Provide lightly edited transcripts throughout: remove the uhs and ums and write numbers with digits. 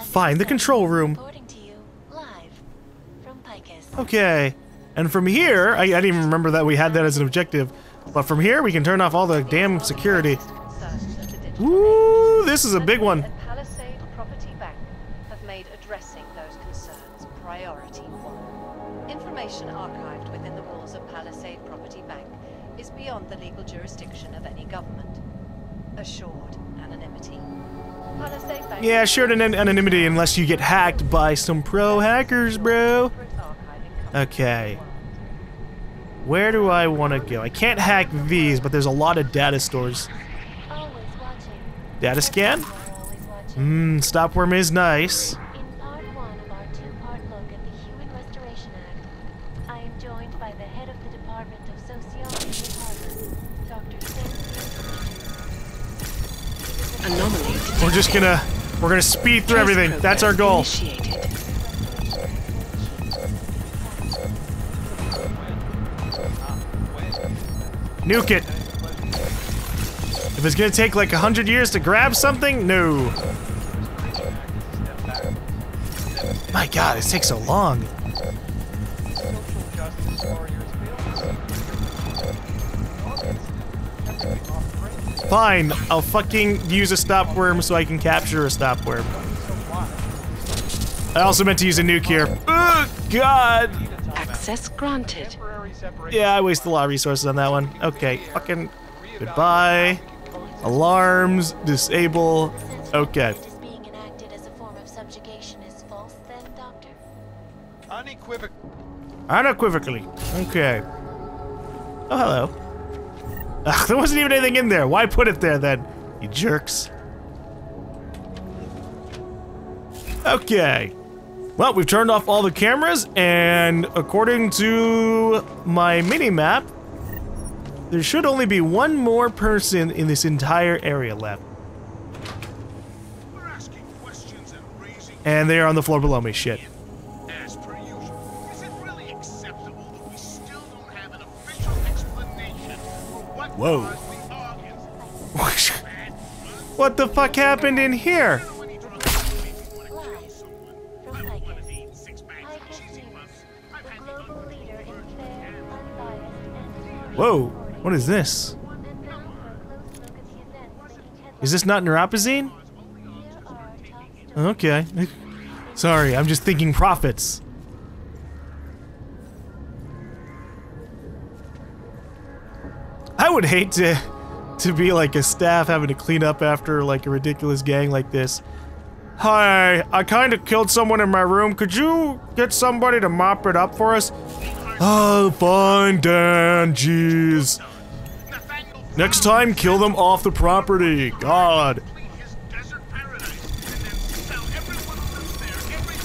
Find the control room. Okay. And from here, I didn't even remember that we had that as an objective. But from here, we can turn off all the damn security. Woo! This is a big one. Palisade Property Bank have made addressing those concerns priority 1. Information archived within the walls of Palisade Property Bank is beyond the legal jurisdiction of any government. Assured anonymity. Palisade Bank. Yeah, assured anonymity unless you get hacked by some pro hackers, bro. Okay. Where do I want to go? I can't hack these, but there's a lot of data stores. Data scan? Stopworm is nice. In part 1 of our 2-part look at the Human Restoration Act, I am joined by the head of the Department of Sociology at Harvard, Dr. Sam. Anomaly. We're gonna speed through everything. That's our goal. Nuke it. If it's gonna take like 100 years to grab something, no. My God, it takes so long. Fine, I'll fucking use a stopworm so I can capture a stopworm. I also meant to use a nuke here. Oh, God. Access granted. Yeah, I wasted a lot of resources on that one. Okay, fucking goodbye. Alarms, disable. Okay. Being enacted as a form of subjugation is false, then, Doctor? Unequivocally. Okay. Oh, hello. Ugh, there wasn't even anything in there. Why put it there then, you jerks? Okay. Well, we've turned off all the cameras, and according to my mini-map, there should only be one more person in this entire area left. And they are on the floor below me, shit. As per usual, is it really acceptable that we still don't have an official explanation for what Whoa. caused the What the fuck happened in here? Whoa, what is this? Is this not neuropazine? Okay. Sorry, I'm just thinking profits. I would hate to be like a staff having to clean up after like a ridiculous gang like this. Hi, I kind of killed someone in my room. Could you get somebody to mop it up for us? Oh, fine, Dan, jeez. Next time, kill them off the property. God.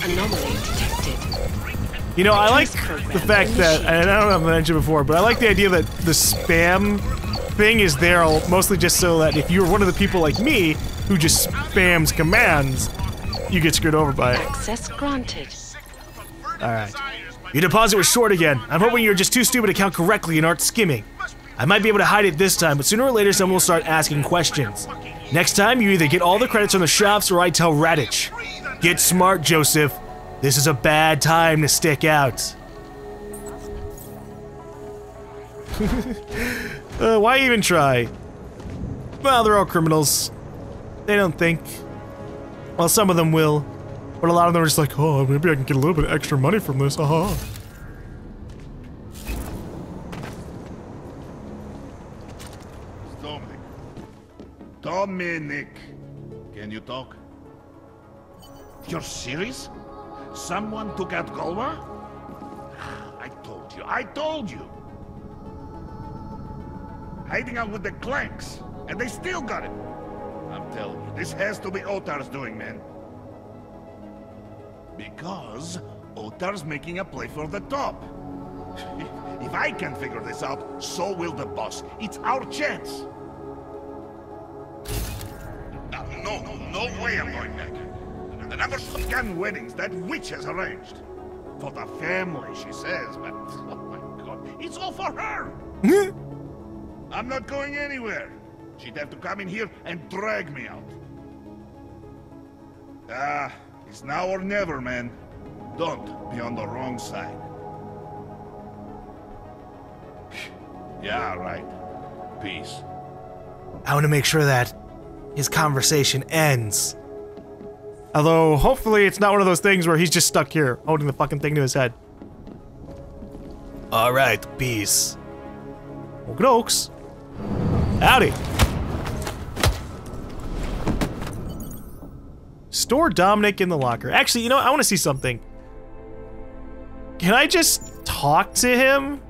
Anomaly detected. You know, I like the fact that, and I don't know if I mentioned before, but I like the idea that the spam thing is there mostly just so that if you're one of the people like me who just spams commands, you get screwed over by it. Access granted. Alright. Your deposit was short again. I'm hoping you're just too stupid to count correctly and aren't skimming. I might be able to hide it this time, but sooner or later someone will start asking questions. Next time, you either get all the credits from the shops or I tell Radich. Get smart, Joseph. This is a bad time to stick out. Why even try? Well, they're all criminals. They don't think. Well, some of them will. But a lot of them are just like, oh, maybe I can get a little bit of extra money from this, aha. Dominic, can you talk? You're serious? Someone took out GaLm? I told you! Hiding out with the Clanks, and they still got it! I'm telling you, this has to be Otar's doing, man. Because Otar's making a play for the top. If I can figure this out, so will the boss. It's our chance. No way I'm going back. The number of gun weddings that witch has arranged. For the family, she says, but oh my God, it's all for her. I'm not going anywhere. She'd have to come in here and drag me out. It's now or never, man. Don't be on the wrong side. Yeah, right. Peace. I want to make sure that his conversation ends. Although, hopefully it's not one of those things where he's just stuck here, holding the fucking thing to his head. Alright, peace. Okie dokes. Howdy. Store Dominic in the locker. Actually, you know what? I want to see something. Can I just talk to him?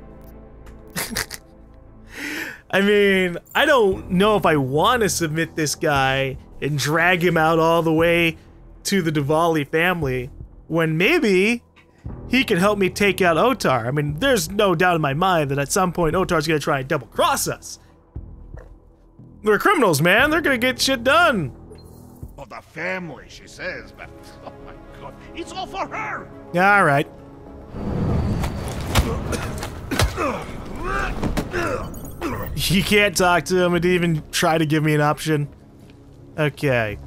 I mean, I don't know if I want to submit this guy and drag him out all the way to the Diwali family when maybe he can help me take out Otar. I mean, there's no doubt in my mind that at some point Otar's gonna try and double cross us. We're criminals, man. They're gonna get shit done. For the family, she says, but oh my god, it's all for her. Yeah, all right. You can't talk to him and even try to give me an option. Okay.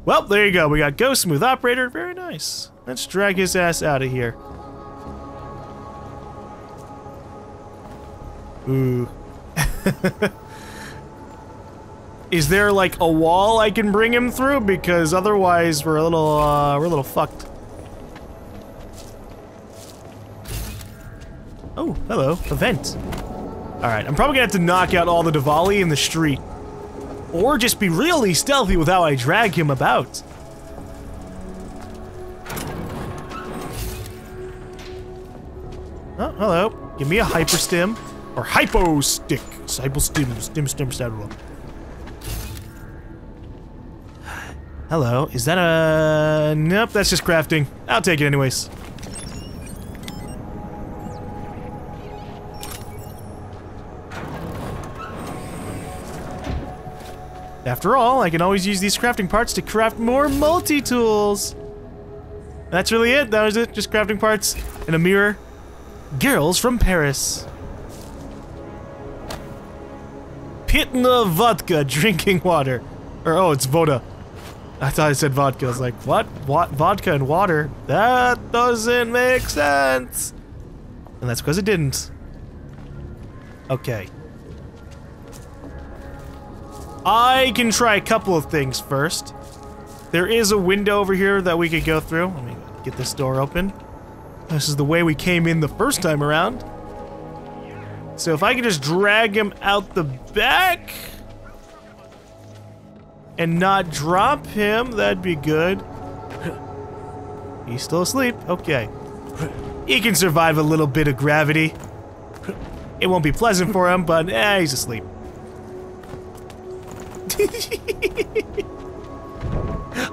Well, there you go. We got Go Smooth Operator. Very nice. Let's drag his ass out of here. Ooh. Is there like a wall I can bring him through? Because otherwise we're a little fucked. Oh, hello. A vent. Alright, I'm probably gonna have to knock out all the Diwali in the street. Or just be really stealthy with how I drag him about. Oh, hello. Give me a hyperstim. Or hypo stick. Stim. Hello. Is that a... Nope, that's just crafting. I'll take it anyways. After all, I can always use these crafting parts to craft more multi-tools. That's really it. That was it. Just crafting parts and a mirror. Girls from Paris. Pitna vodka, drinking water. Or, oh, it's Voda. I thought I said vodka. I was like, what? Vodka and water? That doesn't make sense. And that's because it didn't. Okay. I can try a couple of things first. There is a window over here that we could go through. Let me get this door open. This is the way we came in the first time around. So if I can just drag him out the back and not drop him, that'd be good. He's still asleep. Okay. He can survive a little bit of gravity. It won't be pleasant for him, but he's asleep.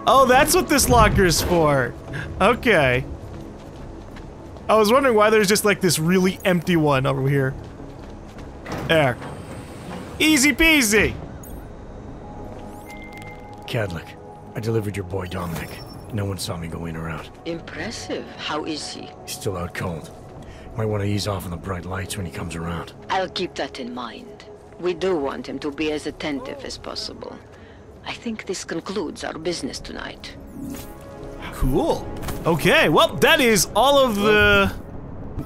Oh, that's what this locker's for. Okay. I was wondering why there's just like this really empty one over here. There. Easy peasy. Cadlick, I delivered your boy Dominic. No one saw me go in or out. Impressive. How is he? He's still out cold. Might want to ease off on the bright lights when he comes around. I'll keep that in mind. We do want him to be as attentive as possible. I think this concludes our business tonight. Cool. Okay, well, that is all of the...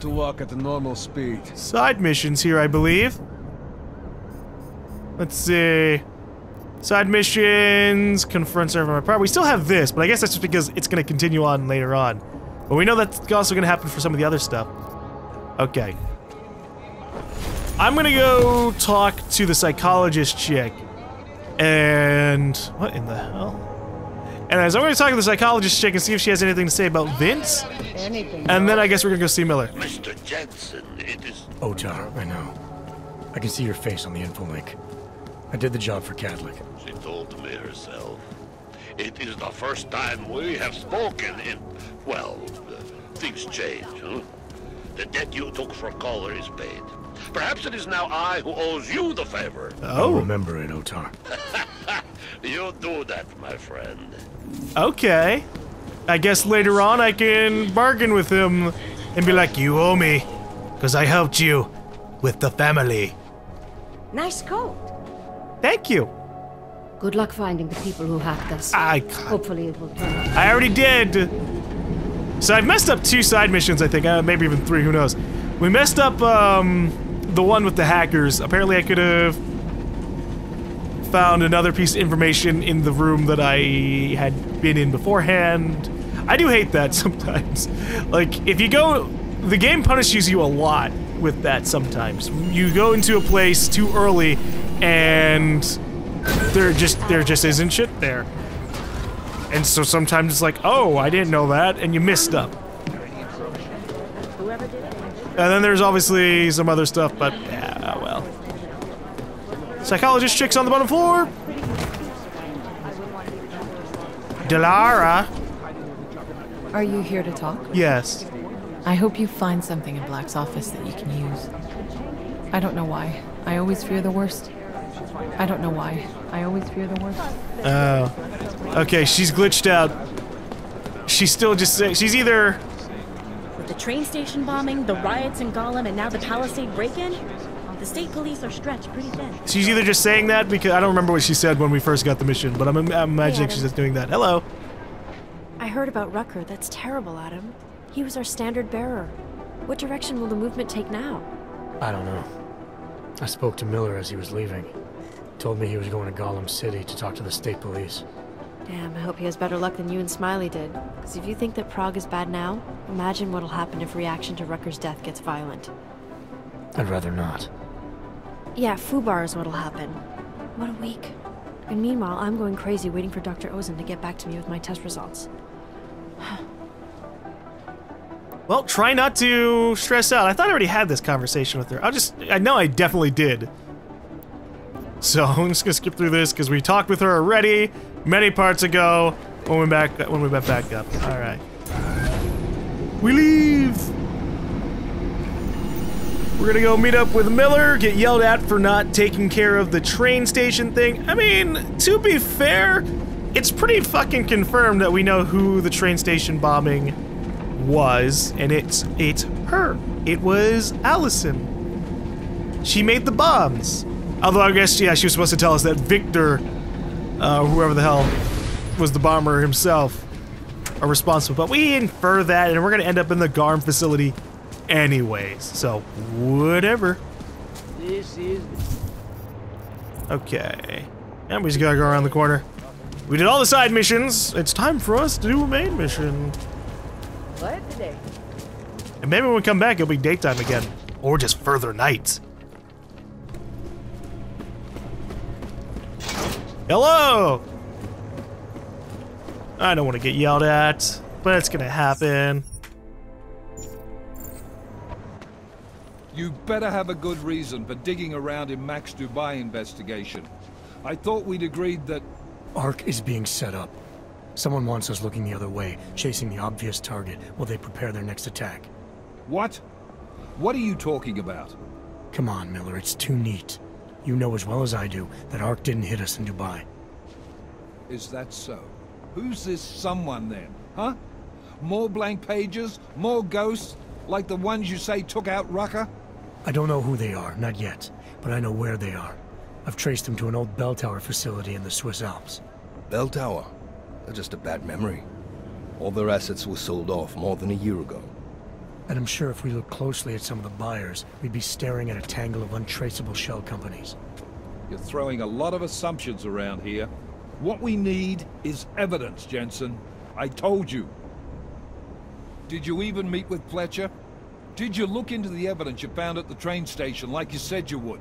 To walk at the normal speed. Side missions here, I believe. Let's see. Side missions, confront server my power. We still have this, but I guess that's just because it's going to continue on later on. But we know that's also going to happen for some of the other stuff. Okay. I'm going to go talk to the psychologist chick. And... what in the hell? And as I'm going to talk to the psychologist chick and see if she has anything to say about Vince. And then I guess we're going to go see Miller. Mr. Jensen, it is... Otar, I know. I can see your face on the info link. I did the job for Cadlick. She told me herself. It is the first time we have spoken in... well, things change, huh? The debt you took for Caller is paid. Perhaps it is now I who owes you the favor. I'll remember it, Otar. You do that, my friend. Okay. I guess later on I can bargain with him and be like, you owe me, because I helped you with the family. Nice coat. Thank you. Good luck finding the people who hacked us. Hopefully it will turn out. I already did! So I've messed up 2 side missions, I think. Maybe even 3, who knows. We messed up, the one with the hackers. Apparently I could have found another piece of information in the room that I had been in beforehand. I do hate that sometimes. Like, if you go... The game punishes you a lot with that sometimes. You go into a place too early, and there just isn't shit there. And so sometimes it's like, oh, I didn't know that, and you missed stuff. And then there's obviously some other stuff, but yeah, well. Psychologist chick's on the bottom floor! Delara! Are you here to talk? Yes. I hope you find something in Black's office that you can use. I don't know why. I always fear the worst. I don't know why. I always fear the worst. Oh. Okay, she's glitched out. She's still just saying, she's either... With the train station bombing, the riots in GaLm, and now the Palisade break-in, the state police are stretched pretty thin. She's either just saying that because I don't remember what she said when we first got the mission, but I'm imagining she's just doing that. Hello. I heard about Rucker. That's terrible, Adam. He was our standard bearer. What direction will the movement take now? I don't know. I spoke to Miller as he was leaving. Told me he was going to GaLm City to talk to the state police. Damn, I hope he has better luck than you and Smiley did. Because if you think that Prague is bad now, imagine what'll happen if reaction to Rucker's death gets violent. I'd rather not. Yeah, FUBAR is what'll happen. What a week. And meanwhile, I'm going crazy waiting for Dr. Ozen to get back to me with my test results. Well, try not to stress out. I thought I already had this conversation with her. I know I definitely did. So I'm just gonna skip through this because we talked with her already many parts ago when we went back up. All right, we leave. We're gonna go meet up with Miller, get yelled at for not taking care of the train station thing. I mean, to be fair, it's pretty fucking confirmed that we know who the train station bombing was, and it's her. It was Allison. She made the bombs. Although I guess, yeah, she was supposed to tell us that Victor, whoever the hell was the bomber himself, are responsible. But we infer that, and we're gonna end up in the GaLm facility anyways. So, whatever. This is... Okay. And we just gotta go around the corner. We did all the side missions. It's time for us to do a main mission. What today? And maybe when we come back, it'll be daytime again. Or just further nights. Hello! I don't want to get yelled at, but it's gonna happen. You better have a good reason for digging around in Mac's Dubai investigation. I thought we'd agreed that... ARC is being set up. Someone wants us looking the other way, chasing the obvious target while they prepare their next attack. What? What are you talking about? Come on, Miller, it's too neat. You know as well as I do that ARC didn't hit us in Dubai. Is that so? Who's this someone then, huh? More blank pages? More ghosts? Like the ones you say took out Rucker? I don't know who they are, not yet, but I know where they are. I've traced them to an old bell tower facility in the Swiss Alps. Bell tower? That's just a bad memory. All their assets were sold off more than a year ago. And I'm sure if we look closely at some of the buyers, we'd be staring at a tangle of untraceable shell companies. You're throwing a lot of assumptions around here. What we need is evidence, Jensen. I told you. Did you even meet with Fletcher? Did you look into the evidence you found at the train station like you said you would?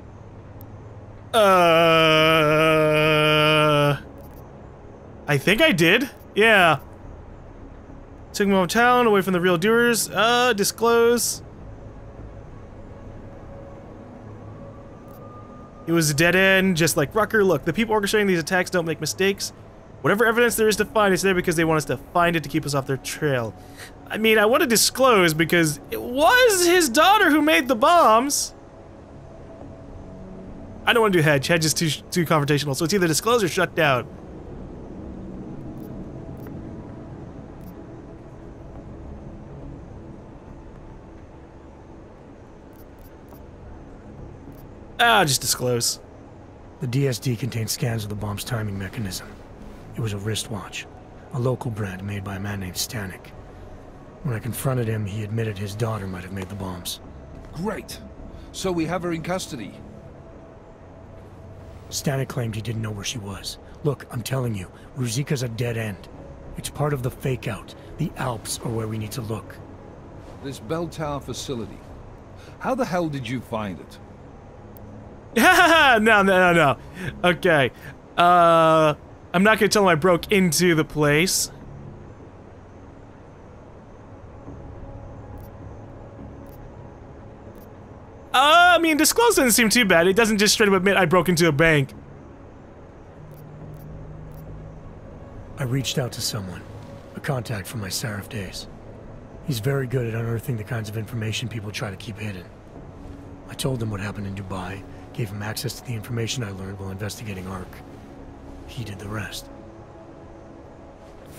I think I did. Yeah. Took him out of town, away from the real doers. Disclose. It was a dead end, just like Rucker. Look, the people orchestrating these attacks don't make mistakes. Whatever evidence there is to find is there because they want us to find it to keep us off their trail. I mean, I want to disclose because it was his daughter who made the bombs. I don't want to do Hedge. Hedge is too confrontational, so it's either disclose or shut down. Just disclose. The DSD contained scans of the bomb's timing mechanism. It was a wristwatch, a local brand made by a man named Stanek. When I confronted him, he admitted his daughter might have made the bombs. Great. So we have her in custody. Stanek claimed he didn't know where she was. Look, I'm telling you, Ruzika's a dead end. It's part of the fake-out. The Alps are where we need to look. This bell tower facility. How the hell did you find it? No. Okay. I'm not gonna tell him I broke into the place. I mean, disclose doesn't seem too bad. It doesn't just straight up admit I broke into a bank. I reached out to someone, a contact from my Seraph days. He's very good at unearthing the kinds of information people try to keep hidden. I told him what happened in Dubai, gave him access to the information I learned while investigating Ark. He did the rest.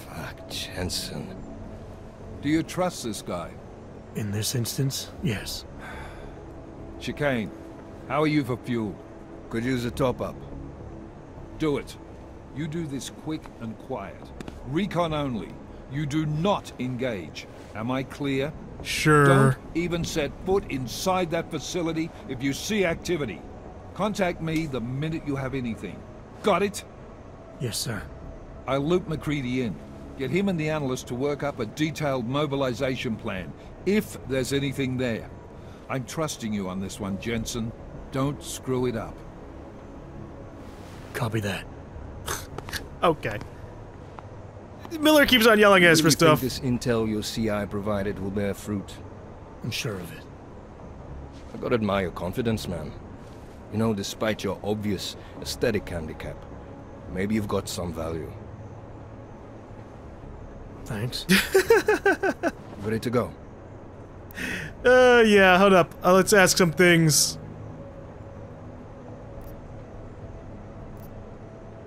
Fuck, Jensen. Do you trust this guy? In this instance, yes. Chicane, how are you for fuel? Could use a top-up. Do it. You do this quick and quiet. Recon only. You do not engage. Am I clear? Sure. Don't even set foot inside that facility if you see activity. Contact me the minute you have anything. Got it? Yes, sir. I'll loop McCready in. Get him and the analyst to work up a detailed mobilization plan, if there's anything there. I'm trusting you on this one, Jensen. Don't screw it up. Copy that. Okay. Miller keeps on yelling at us for stuff. Think this intel your CI provided will bear fruit? I'm sure of it. I gotta admire your confidence, man. You know, despite your obvious aesthetic handicap, maybe you've got some value. Thanks. Ready to go? Yeah, hold up. Let's ask some things.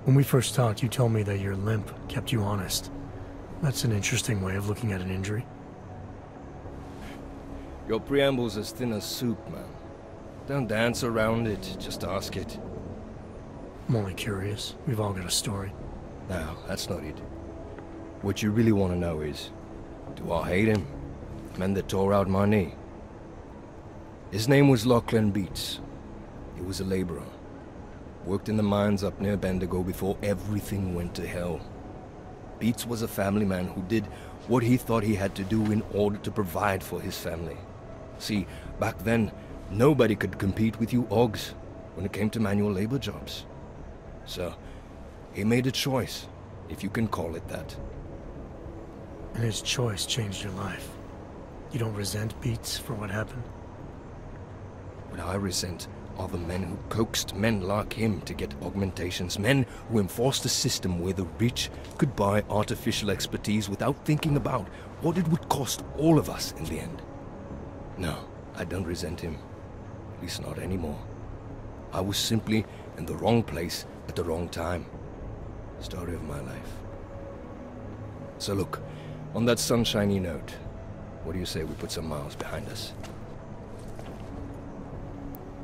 When we first talked, you told me that your limp kept you honest. That's an interesting way of looking at an injury. Your preamble's as thin as soup, man. Don't dance around it, just ask it. I'm only curious. We've all got a story. No, that's not it. What you really want to know is, do I hate him? Men that tore out my knee. His name was Lachlan Beats. He was a laborer. Worked in the mines up near Bendigo before everything went to hell. Beats was a family man who did what he thought he had to do in order to provide for his family. See, back then, nobody could compete with you Augs when it came to manual labor jobs. So, he made a choice, if you can call it that. And his choice changed your life. You don't resent Beats for what happened? What I resent are the men who coaxed men like him to get augmentations, men who enforced a system where the rich could buy artificial expertise without thinking about what it would cost all of us in the end. No, I don't resent him. At least not anymore. I was simply in the wrong place at the wrong time. Story of my life. So look, on that sunshiny note, what do you say we put some miles behind us?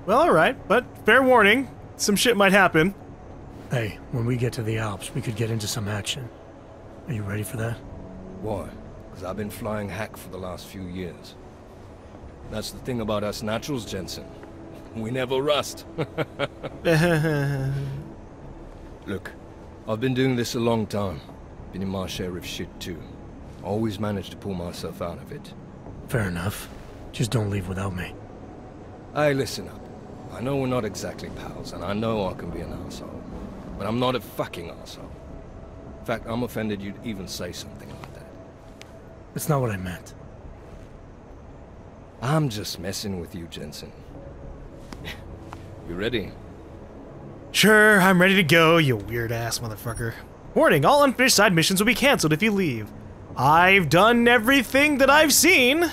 Well, alright, but fair warning. Some shit might happen. Hey, when we get to the Alps, we could get into some action. Are you ready for that? Why? Because I've been flying hack for the last few years. That's the thing about us naturals, Jensen. We never rust. Look, I've been doing this a long time. Been in my share of shit too. Always managed to pull myself out of it. Fair enough. Just don't leave without me. Hey, listen up. I know we're not exactly pals, and I know I can be an asshole. But I'm not a fucking asshole. In fact, I'm offended you'd even say something like that. That's not what I meant. I'm just messing with you, Jensen. You ready? Sure, I'm ready to go, you weird-ass motherfucker. Warning, all unfinished side missions will be cancelled if you leave. I've done everything that I've seen.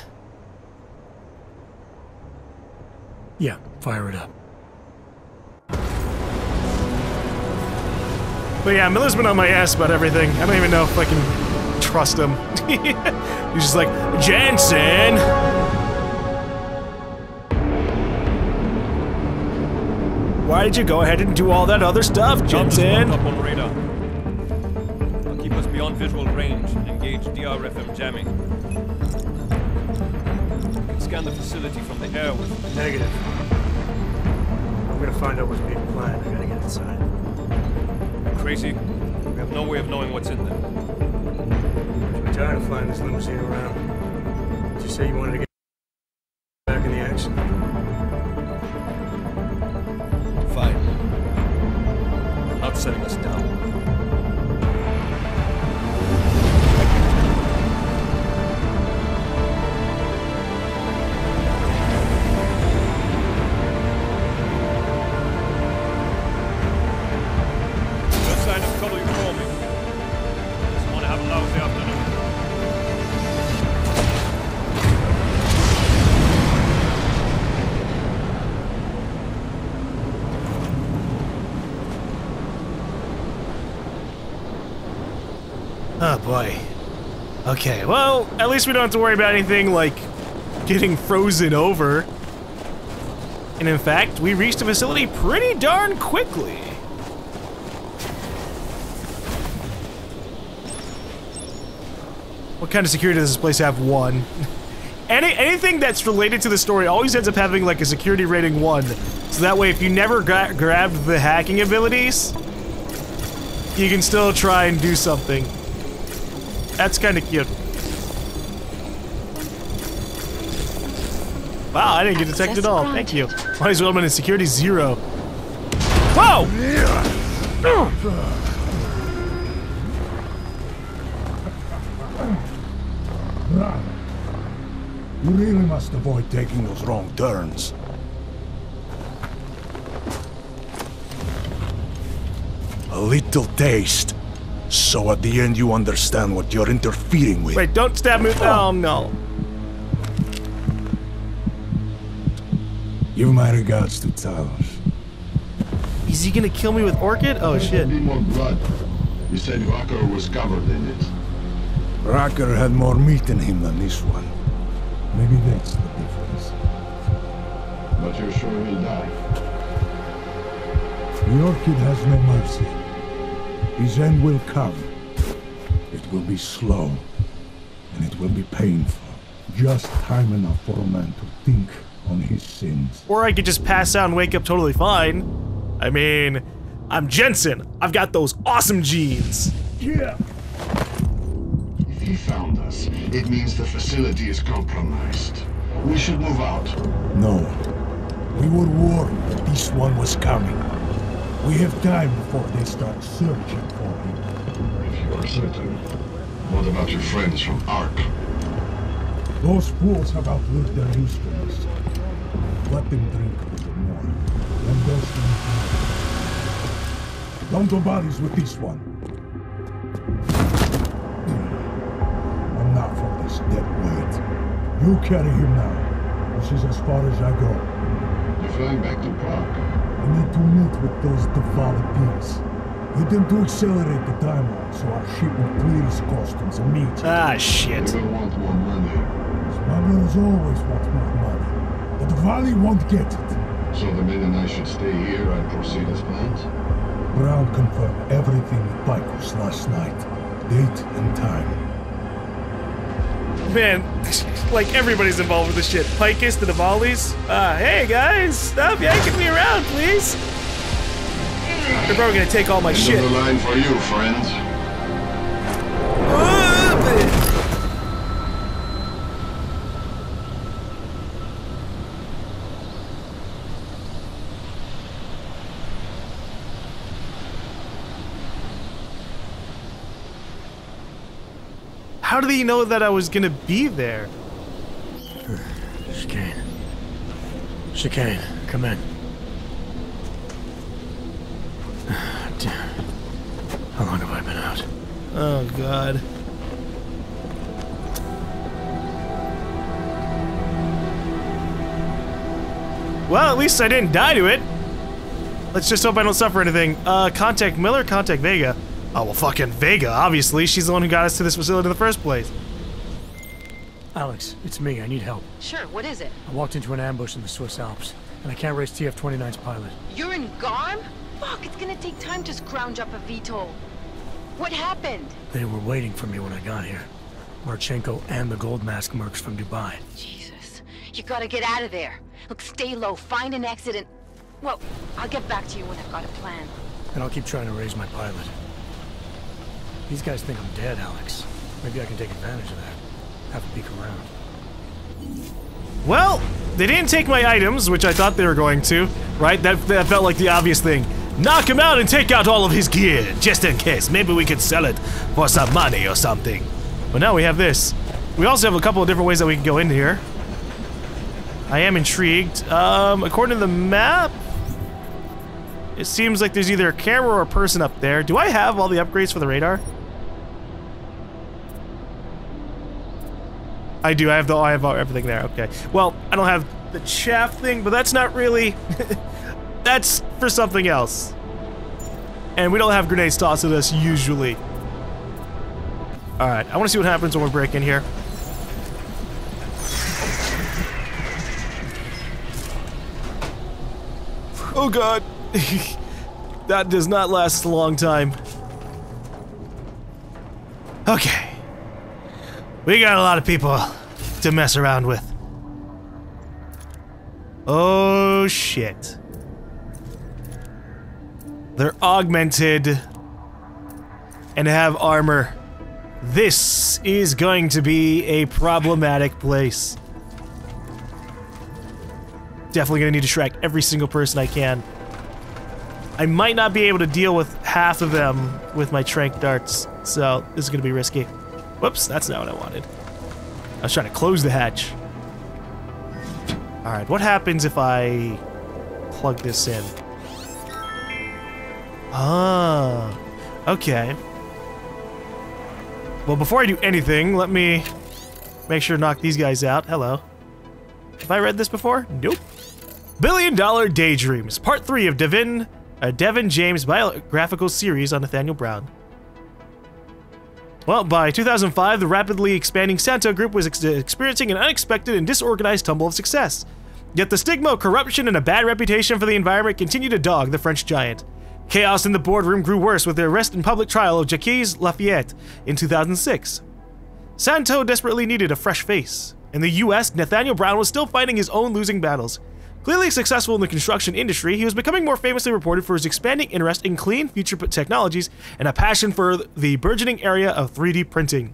Yeah, fire it up. But yeah, Miller's been on my ass about everything. I don't even know if I can trust him. He's just like, Jensen! Why did you go ahead and do all that other stuff, Jensen? Up on radar. I'll keep us beyond visual range and engage DRFM jamming. You can scan the facility from the air with... Negative. I'm gonna find out what's being planned. I gotta get inside. Crazy. We have no way of knowing what's in there. I'm tired of flying this limousine around. Did you say you wanted to get back in the action? Fine. I'm not setting us down. Oh boy. Okay, well, at least we don't have to worry about anything like getting frozen over. And in fact, we reached the facility pretty darn quickly. What kind of security does this place have? 1. Anything that's related to the story always ends up having like a security rating 1. So that way if you never grabbed the hacking abilities, you can still try and do something. That's kind of cute. Wow, I didn't get detected at all. Thank you. Might as well have been in security 0. Whoa! Run. You really must avoid taking those wrong turns. A little taste. So at the end you understand what you're interfering with. Wait, don't stab me. Oh, no. Give my regards to Talos. Is he gonna kill me with Orchid? Oh, shit. Need more blood. You said Rocker was covered in it. Rocker had more meat in him than this one. Maybe that's the difference. But you're sure he'll die? The Orchid has no mercy. His end will come. It will be slow, and it will be painful. Just time enough for a man to think on his sins. Or I could just pass out and wake up totally fine. I mean, I'm Jensen. I've got those awesome genes. Yeah. If he found us, it means the facility is compromised. We should move out. No. We were warned that this one was coming. We have time before they start searching for him. If you are certain, what about your friends from Ark? Those fools have outlived their usefulness. Let them drink a little more. Then those things more. Don't go bodies with this one. I'm not for this dead weight. You carry him now. This is as far as I go. You're flying back to Prague. I need to meet with those devoured pigs. Get them to accelerate the timeline so our ship will clear its customs immediately. Ah, shit. We will want more money. Smugglers always want more money. But the Valley won't get it. So the men and I should stay here and proceed as planned? Brown confirmed everything with Picos last night. Date and time. Man, like everybody's involved with this shit. Picus, the Diwalis. Hey guys, stop yanking me around, please. They're probably gonna take all my shit. End of the line for you, friend. How did he know that I was gonna be there? Chicane. Chicane, come in. Damn. How long have I been out? Oh, God. Well, at least I didn't die to it. Let's just hope I don't suffer anything. Contact Miller, contact Vega. Oh, well, fucking Vega, obviously. She's the one who got us to this facility in the first place. Alex, it's me. I need help. Sure, what is it? I walked into an ambush in the Swiss Alps. and I can't race TF-29's pilot. You're in GaLm? Fuck, it's gonna take time to scrounge up a VTOL. What happened? They were waiting for me when I got here. Marchenko and the Gold Mask mercs from Dubai. Jesus, you gotta get out of there. Look, stay low, find an exit and... Well, I'll get back to you when I've got a plan. And I'll keep trying to raise my pilot. These guys think I'm dead, Alex. Maybe I can take advantage of that. Have a peek around. Well, they didn't take my items, which I thought they were going to, right? That felt like the obvious thing. Knock him out and take out all of his gear, just in case. Maybe we could sell it for some money or something. But now we have this. We also have a couple of different ways that we can go in here. I am intrigued. According to the map, it seems like there's either a camera or a person up there. Do I have all the upgrades for the radar? I do. I have everything there. Okay. Well, I don't have the chaff thing, but that's not really. That's for something else. And we don't have grenades tossed at us usually. All right. I want to see what happens when we break in here. Oh God. That does not last a long time. Okay. We got a lot of people to mess around with. Oh shit. They're augmented and have armor. This is going to be a problematic place. Definitely gonna need to track every single person I can. I might not be able to deal with half of them with my tranq darts, so this is gonna be risky. Whoops, that's not what I wanted. I was trying to close the hatch. Alright, what happens if I plug this in? Ah, okay. Well, before I do anything, let me make sure to knock these guys out. Hello. Have I read this before? Nope. $1 Billion Daydreams, Part 3 of Devin James' biographical series on Nathaniel Brown. Well, by 2005, the rapidly expanding Santo Group was experiencing an unexpected and disorganized tumble of success. Yet the stigma of corruption and a bad reputation for the environment continued to dog the French giant. Chaos in the boardroom grew worse with the arrest and public trial of Jacques Lafayette in 2006. Santo desperately needed a fresh face. In the US, Nathaniel Brown was still fighting his own losing battles. Clearly successful in the construction industry, he was becoming more famously reported for his expanding interest in clean future technologies and a passion for the burgeoning area of 3D printing.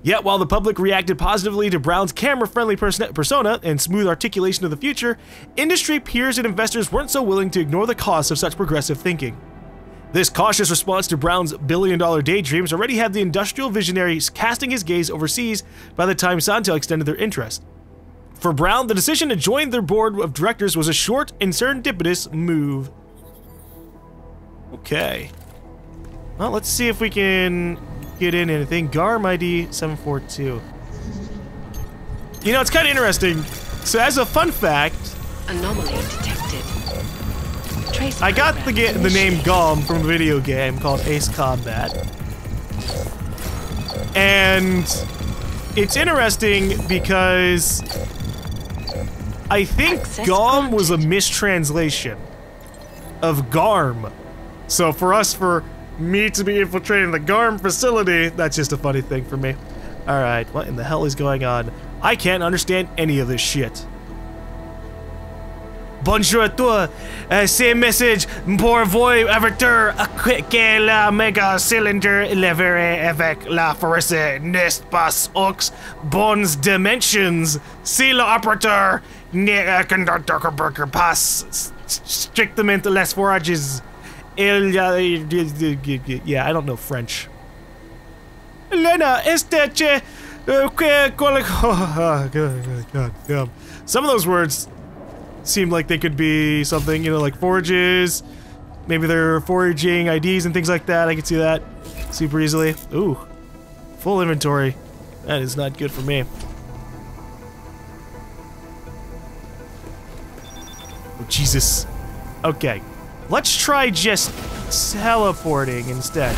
Yet while the public reacted positively to Brown's camera-friendly persona and smooth articulation of the future, industry peers and investors weren't so willing to ignore the costs of such progressive thinking. This cautious response to Brown's $1 billion daydreams already had the industrial visionaries casting his gaze overseas by the time Santo extended their interest. For Brown, the decision to join their board of directors was a short and serendipitous move. Okay. Well, let's see if we can get in anything. GaLm ID 742. You know, it's kind of interesting. So as a fun fact... Anomaly detected. I got the name GaLm from a video game called Ace Combat. And it's interesting because I think GaLm was a mistranslation of GaRM. So for me to be infiltrating the GaRM facility, that's just a funny thing for me. Alright, what in the hell is going on? I can't understand any of this shit. Bonjour à toi, c'est message pour vous avertir que la méga cylinder leveré avec la force n'est pas aux bonnes dimensions. Si l'opérateur ne conducteur passe strictement les forages, yeah, I don't know French. Lena, este God. Some of those words seem like they could be something, you know, like forages. Maybe they're foraging IDs and things like that. I can see that super easily. Ooh, full inventory. That is not good for me. Oh, Jesus. Okay, let's try just teleporting instead.